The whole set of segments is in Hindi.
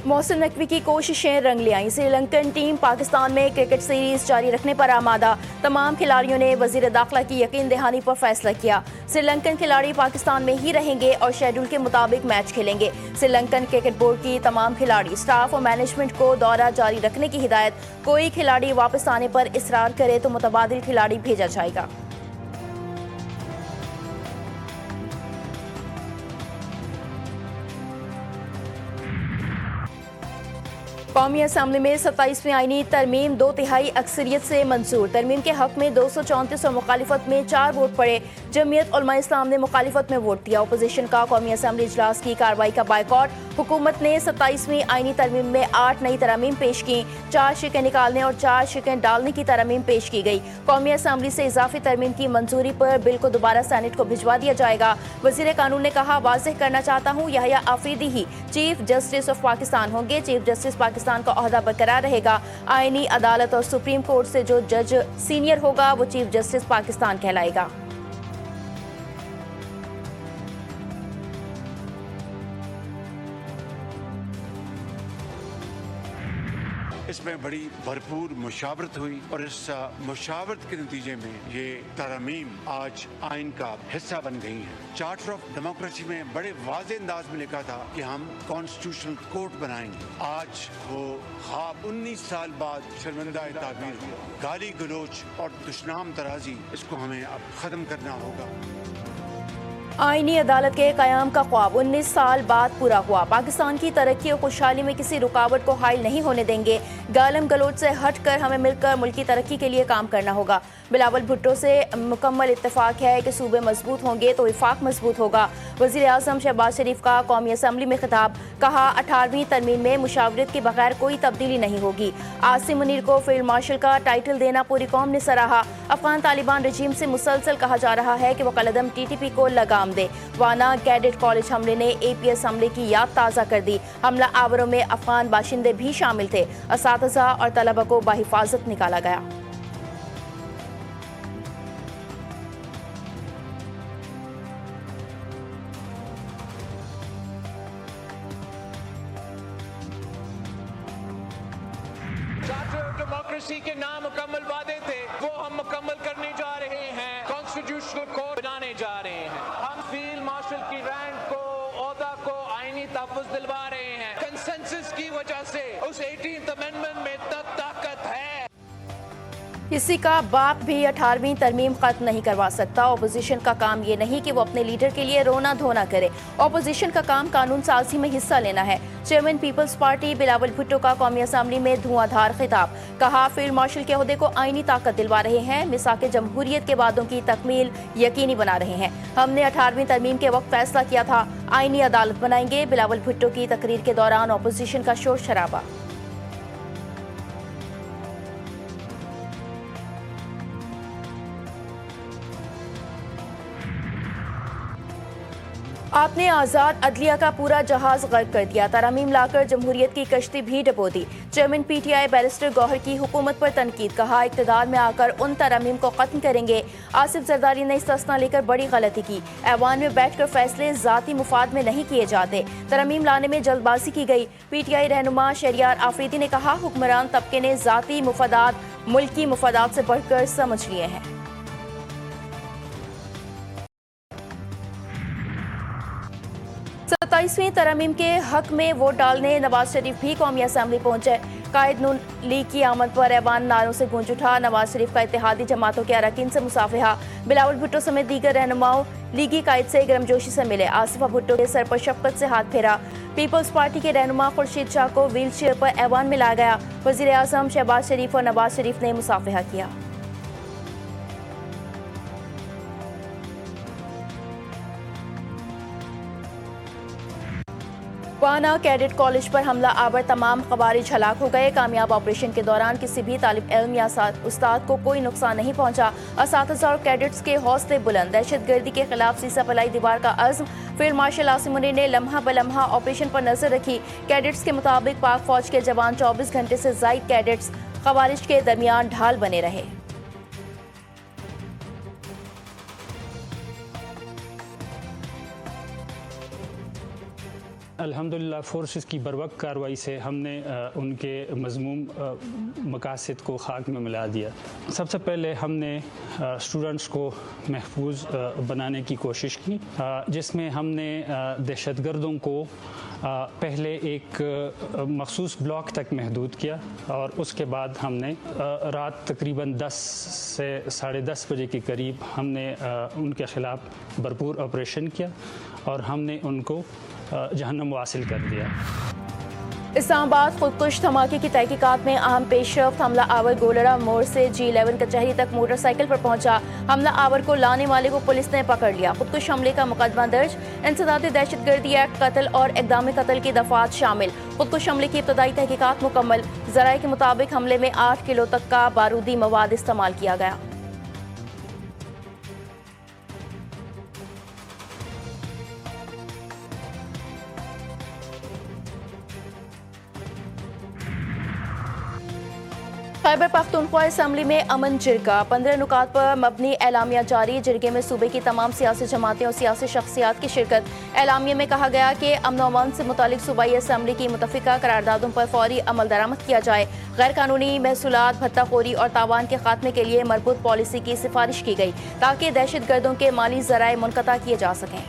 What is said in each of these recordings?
मोहसिन नकवी की कोशिशें रंग ले आईं। श्रीलंकन टीम पाकिस्तान में क्रिकेट सीरीज जारी रखने पर आमादा। तमाम खिलाड़ियों ने वजीर दाखिला की यकीन दहानी पर फैसला किया। श्रीलंकन खिलाड़ी पाकिस्तान में ही रहेंगे और शेड्यूल के मुताबिक मैच खेलेंगे। श्रीलंकन क्रिकेट बोर्ड की तमाम खिलाड़ी, स्टाफ और मैनेजमेंट को दौरा जारी रखने की हिदायत। कोई खिलाड़ी वापस आने पर इसरार करे तो मुतबादिल खिलाड़ी भेजा जाएगा। कौमी असम्बली में 27वीं आईनी तरमीम 2/3 अक्सरियत से मंजूर। तरमीम के हक में 234 और मुखालिफत में 4 वोट पड़े। जमीयत उलमा इस्लाम ने मुखालिफत में वोट दिया। अपोजिशन का कौमी असम्बली इजलास की कार्रवाई का बायकॉट। हुकूमत ने 27वीं आईनी तरमीम में 8 नई तरमीम पेश की। 4 शिकें निकालने और 4 शिकें डालने की तरमीम पेश की गई। कौमी असम्बली से इजाफी तरमीम की मंजूरी पर बिल को दोबारा सेनेट को भिजवा दिया जाएगा। वजीर कानून ने कहा, वाज़ेह करना चाहता हूँ, याहिया आफरीदी ही चीफ जस्टिस ऑफ पाकिस्तान होंगे। चीफ जस्टिस पाकिस्तान का ओहदा बरकरार रहेगा। आईनी अदालत और सुप्रीम कोर्ट से जो जज सीनियर होगा वो चीफ जस्टिस पाकिस्तान कहलाएगा। इसमें बड़ी भरपूर मुशावरत हुई और इस मुशावरत के नतीजे में ये तरमीम आज आइन का हिस्सा बन गई हैं। चार्टर ऑफ डेमोक्रेसी में बड़े वाज़ेह अंदाज में लिखा था कि हम कॉन्स्टिट्यूशनल कोर्ट बनाएंगे। आज वो ख्वाब 19 साल बाद शर्मिंदा ताबीर हुआ। गाली गलोच और दुश्मनाम तराजी, इसको हमें अब खत्म करना होगा। आईनी अदालत के कयाम का ख्वाब 19 साल बाद पूरा हुआ। पाकिस्तान की तरक्की और खुशहाली में किसी रुकावट को हाइल नहीं होने देंगे। गालम गलोच से हटकर हमें मिलकर मुल्क की तरक्की के लिए काम करना होगा। बिलावल भुट्टो से मुकम्मल इत्तेफाक है कि सूबे मजबूत होंगे तो विफाक मजबूत होगा। वज़ीर आज़म शहबाज शरीफ का कौमी असम्बली में खिताब। कहा, 18वीं तरमीम में मुशावरत के बगैर कोई तब्दीली नहीं होगी। आसिम मुनीर को फील्ड मार्शल का टाइटल देना पूरी कौम ने सराहा। अफगान तालिबान रजीम से मुसलसल कहा जा रहा है कि वह कलदम TTP को लगाम दे। वाना कैडेट कॉलेज हमले ने APS हमले की याद ताज़ा कर दी। हमला आवरों में अफगान बाशिंदे भी शामिल थे। असातिज़ा और तलबा को बाहिफाजत निकाला गया। डेमोक्रेसी के नामुकम्मल वादे थे, वो हम मुकम्मल करने जा रहे हैं। कॉन्स्टिट्यूशनल कोर्ट बनाने जा रहे हैं। हम फील्ड मार्शल की रैंक को, ओहदा को आईनी तहफ़्फ़ुज़ दिलवा रहे हैं। कंसेंसस की वजह से उस 18th अमेंडमेंट में ताकत है। किसी का बाप भी 18वीं तरमीम खत्म नहीं करवा सकता। ऑपोजिशन का काम ये नहीं कि वो अपने लीडर के लिए रोना धोना करे। ऑपोजिशन का काम कानून साजी में हिस्सा लेना है। चेयरमैन पीपल्स पार्टी बिलावल भुट्टो का कौमी असम्बली में धुआंधार खिताब। कहा, फील्ड मार्शल के ओहदे को आईनी ताकत दिलवा रहे हैं। मिसाक जमहूरियत के वादों की तकमील यकीनी बना रहे हैं। हमने 18वीं तरमीम के वक्त फैसला किया था, आईनी अदालत बनाएंगे। बिलावल भुट्टो की तकरीर के दौरान ऑपोजिशन का शोर शराबा। आपने आज़ाद अदलिया का पूरा जहाज गर्क कर दिया। तरमीम लाकर जमहूरियत की कश्ती भी डबो दी। चेयरमैन PTI बैरिस्टर गौहर की हुकूमत पर तनकीद। कहा, इक़्तिदार में आकर उन तरमीम को खत्म करेंगे। आसिफ जरदारी ने इस्तिस्ना लेकर बड़ी गलती की। ऐवान में बैठकर फैसले ज़ाती मुफाद में नहीं किए जाते। तरमीम लाने में जल्दबाजी की गई। PTI रहनुमा शहरियार आफरीदी ने कहा, हुक्मरान तबके ने ज़ाती मुफादात मुल्की मुफादात से बढ़कर समझ लिए हैं। 27वीं तरमीम के हक में वोट डालने नवाज शरीफ भी कौमी असम्बली पहुंचे। कायद नून लीग की आमद पर ऐवान नारों से गूंज उठा। नवाज शरीफ का इत्तेहादी जमातों के अरकान से मुसाफिहा। बिलावल भुट्टो समेत दीगर रहनुमाओं लीगी कायद से गर्मजोशी से मिले। आसिफा भुट्टो के सर पर शफकत से हाथ फेरा। पीपल्स पार्टी के रहनुमा खुर्शीद शाह को व्हील चेयर पर ऐवान में लाया गया। वज़ीर आज़म शहबाज शरीफ और नवाज शरीफ ने मुसाफिहा किया। वाना कैडेट कॉलेज पर हमला आवर तमाम खवारिज हलाक हो गए। कामयाब ऑपरेशन के दौरान किसी भी तालिब इल्म या उस्ताद को कोई नुकसान नहीं पहुंचा। असातिज़ा और कैडेट्स के हौसले बुलंद। दहशतगर्दी के खिलाफ सीसा पलाई दीवार का अज़्म। फील्ड मार्शल आसिम मुनीर ने लम्हा बलम्हा ऑपरेशन पर नजर रखी। कैडेट्स के मुताबिक पाक फौज के जवान 24 घंटे से ज़ायद कैडेट्स खवारिज के दरमियान ढाल बने रहे। अल्हम्दुलिल्लाह फोर्सेस की बरवक्त कार्रवाई से हमने उनके मज़मूम मकासद को खाक में मिला दिया। सबसे पहले हमने स्टूडेंट्स को महफूज बनाने की कोशिश की, जिसमें हमने दहशतगर्दों को पहले एक मखसूस ब्लॉक तक महदूद किया और उसके बाद हमने रात तकरीबन 10 से 10:30 बजे के करीब हमने उनके ख़िलाफ़ भरपूर ऑपरेशन किया और हमने उनको जहन्नम वासिल कर दिया। इस्लामाबाद खुदकुश धमाके की तहकीकात में अहम पेशरफ्त। हमला आवर गोलरा मोड़ से G11 कचहरी तक मोटरसाइकिल पर पहुंचा। हमला आवर को लाने वाले को पुलिस ने पकड़ लिया। खुदकुश हमले का मुकदमा दर्ज। इंसदादी दहशतगर्दी एक्ट, कत्ल और इक़दाम कत्ल की दफात शामिल। खुदकुश हमले की इब्तदाई तहकीकात मुकम्मल। ज़राए के मुताबिक हमले में 8 किलो तक का बारूदी मवाद इस्तेमाल किया गया। खैबर पख्तूनख्वा असम्बली में अमन जिरगा। 15 नुकात पर मबनी एलामिया जारी। जिरगे में सूबे की तमाम सियासी जमातें और सियासी शख्सियात की शिरकत। एलामिया में कहा गया कि अमन व अमान से मुतालिक सूबाई असम्बली की मुतफ़िका करारदादों पर फौरी अमल दरामद किया जाए। गैर कानूनी महसूलात, भत्ताखोरी और तावान के खात्मे के लिए मरबूत पॉलिसी की सिफारिश की गई ताकि दहशतगर्दों के माली ज़राए मुनक़ता किए जा सकें।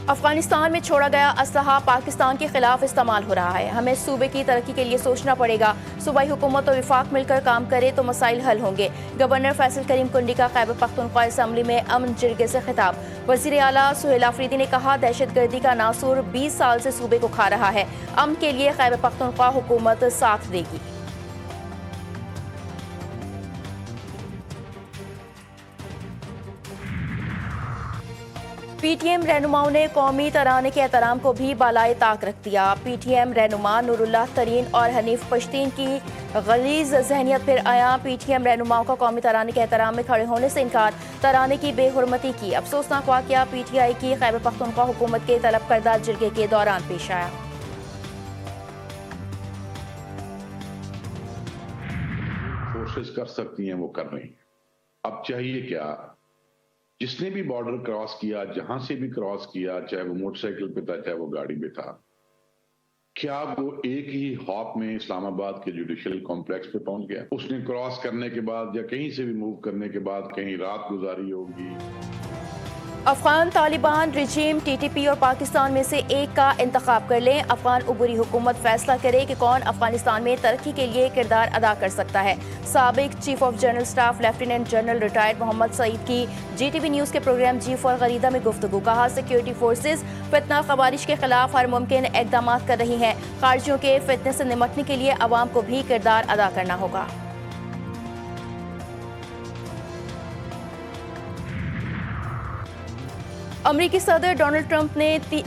अफगानिस्तान में छोड़ा गया असलहा पाकिस्तान के खिलाफ इस्तेमाल हो रहा है। हमें सूबे की तरक्की के लिए सोचना पड़ेगा। सूबाई हुकूमत और विफाक मिलकर काम करे तो मसाइल हल होंगे। गवर्नर फैसल करीम कुंडी का खैबर पख्तूनख्वा असम्बली में अमन जिरगे से खिताब। वज़ीर आला सुहेल आफरीदी ने कहा, दहशतगर्दी का नासूर 20 साल से सूबे को खा रहा है। अमन के लिए खैबर पख्तूनख्वा हुकूमत साथ देगी। PTM रहनुमाओं ने कौमी तराने के एहतराम को भी बालाए ताक रख दिया। PTM रहनुमा नूरुल्लाह तरीन और हनीफ पश्तीन की गलीज जहनियत फिर आया। PTM रहनुमाओं का कौमी तराने के एहतराम में खड़े होने से इनकार, तराने की बेहुरमती की। अफसोसनाक वाक़या PTI की खैबर पख्तूनख्वा हुकूमत के तलब करदा जिरगे के दौरान पेश आया। फोर्सेस कर सकती हैं वो कर रही हैं। अब चाहिए क्या, जिसने भी बॉर्डर क्रॉस किया, जहां से भी क्रॉस किया, चाहे वो मोटरसाइकिल पे था चाहे वो गाड़ी पे था, क्या वो एक ही हॉप में इस्लामाबाद के जुडिशियल कॉम्प्लेक्स पे पहुंच गया? उसने क्रॉस करने के बाद या कहीं से भी मूव करने के बाद कहीं रात गुजारी होगी। अफगान तालिबान रिजीम TTP और पाकिस्तान में से एक का इंतखाब कर लें। अफगान उबूरी हुकूमत फैसला करे कि कौन अफगानिस्तान में तरक्की के लिए किरदार अदा कर सकता है। साबिक chief of general staff lieutenant general retired Mohammad Saeed की GTV न्यूज़ के प्रोग्राम जी फॉर गरीदा में गुफ्तगू। कहा, सिक्योरिटी फोर्सेज फितना खबारिश के खिलाफ हर मुमकिन इकदाम कर रही हैं। खारजियों के फितने से निमटने के लिए अवाम को भी किरदार अदा करना होगा। अमरीकी सदर डोनाल्ड ट्रंप ने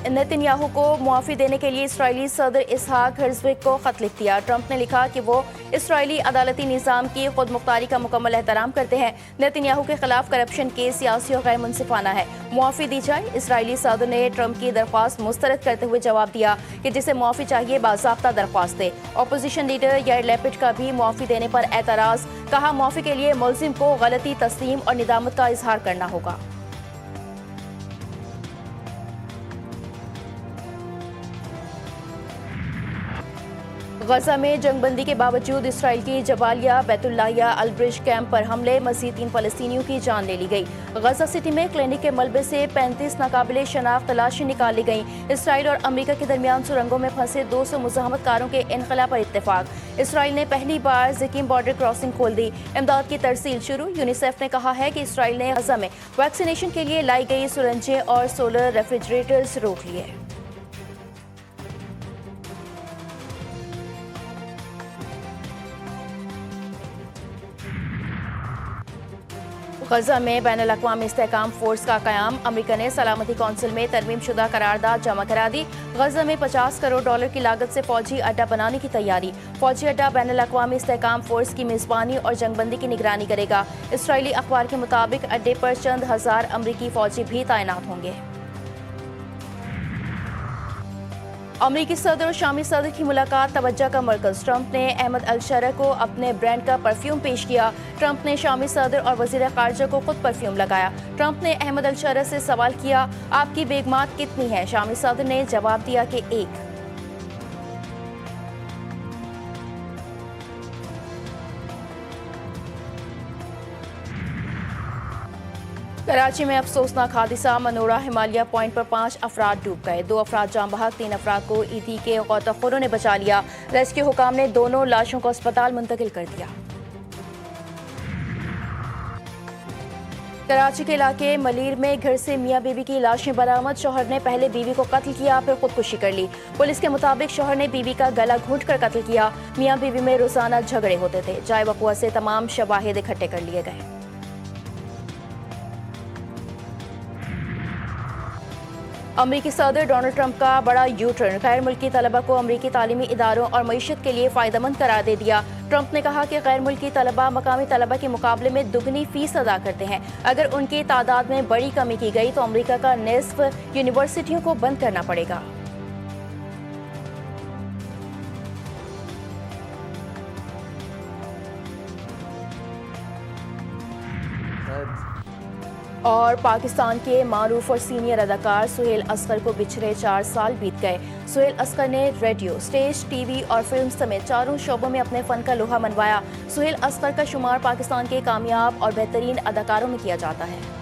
नेतन्याहू को मुआफ़ी देने के लिए इसराइली सदर इसहाक हेर्ज़ोग को खत लिख दिया। ट्रंप ने लिखा कि वो इसराइली अदालती निज़ाम की खुद मुख्तारी का मुकम्मल एहतराम करते हैं। नेतन्याहू के खिलाफ करप्शन केस सियासी और गैर मुनसिफाना है, मुआफ़ी दी जाए। इसराइली सदर ने ट्रंप की दरख्वास्त मुस्तरद करते हुए जवाब दिया कि जिसे मुआफ़ी चाहिए बाज़ाब्ता दरख्वास्त दे। अपोजिशन लीडर यार लैपिड का भी मुआफ़ी देने पर एतराज़। कहा, मुआफ़ी के लिए मुलजिम को गलती तस्लीम और निदामत का इजहार करना होगा। गजा में जंगबंदी के बावजूद इसराइल की जबालिया बैतुल्लाहिया अलब्रिज कैंप पर हमले, मज़ीद 3 फ़लस्तीनियों की जान ले ली गई। गजा सिटी में क्लिनिक के मलबे से 35 नाकाबिले शनाख्त तलाशी निकाली गई। इसराइल और अमेरिका के दरमियान सुरंगों में फंसे 200 मुज़ाहमतकारों के इनखला पर इत्तेफाक। इसराइल ने पहली बार ज़कीम बॉर्डर क्रॉसिंग खोल दी। इमदाद की तरसील शुरू। यूनिसेफ ने कहा है कि इसराइल ने गजा में वैक्सीनेशन के लिए लाई गई सुरंजें और सोलर रेफ्रिजरेटर्स रोक लिए। गजा में बैनुल-अक़वामी इस्तेहकाम फोर्स का क़याम। अमेरिका ने सलामती कौंसिल में तरमीम शुदा करारदाद जमा करा दी। गजा में $50 करोड़ की लागत से फौजी अड्डा बनाने की तैयारी। फौजी अड्डा बैनुल-अक़वामी इस्तेहकाम फोर्स की मेज़बानी और जंगबंदी की निगरानी करेगा। इसराइली अखबार के मुताबिक अड्डे पर चंद हज़ार अमरीकी फौजी भी तैनात होंगे। अमरीकी सदर और शामी सदर की मुलाकात तवज्जो का मरकज। ट्रंप ने अहमद अल-शरा को अपने ब्रांड का परफ्यूम पेश किया। ट्रंप ने शामी सदर और वजीर खारजा को खुद परफ्यूम लगाया। ट्रंप ने अहमद अल-शरा से सवाल किया, आपकी बेगमात कितनी है? शामी सदर ने जवाब दिया कि एक। कराची में अफसोसनाक हादसा। मनोरा हिमालय पॉइंट पर 5 अफराद डूब गए। 2 अफराद जान बहक, 3 अफराद को ईदी के गौताखोरों ने बचा लिया। रेस्क्यू हुकाम ने दोनों लाशों को अस्पताल मुंतकिल कर दिया। कराची के इलाके मलीर में घर से मियां बीवी की लाशें बरामद। शौहर ने पहले बीवी को कत्ल किया, फिर खुदकुशी कर ली। पुलिस के मुताबिक शौहर ने बीवी का गला घोंट कर कत्ल किया। मियां बीवी में रोजाना झगड़े होते थे। जाए वक़ुआ से तमाम शवाहिद इकट्ठे कर लिए गए। अमरीकी सदर डोनाल्ड ट्रंप का बड़ा यू टर्न। गैर मुल्की तलबा को अमरीकी तालीमी इदारों और मईशत के लिए फ़ायदेमंद करार दे दिया। ट्रंप ने कहा कि गैर मुल्की तलबा मकामी तलबा के मुकाबले में दुगनी फीस अदा करते हैं। अगर उनकी तादाद में बड़ी कमी की गई तो अमरीका का निस्फ यूनिवर्सिटियों को बंद करना पड़ेगा। और पाकिस्तान के मारूफ और सीनियर अदाकार सुहेल असगर को बिछड़े 4 साल बीत गए। सुहेल असगर ने रेडियो, स्टेज, टीवी और फिल्म समेत चारों शोबों में अपने फन का लोहा मनवाया। सुहेल असगर का शुमार पाकिस्तान के कामयाब और बेहतरीन अदाकारों में किया जाता है।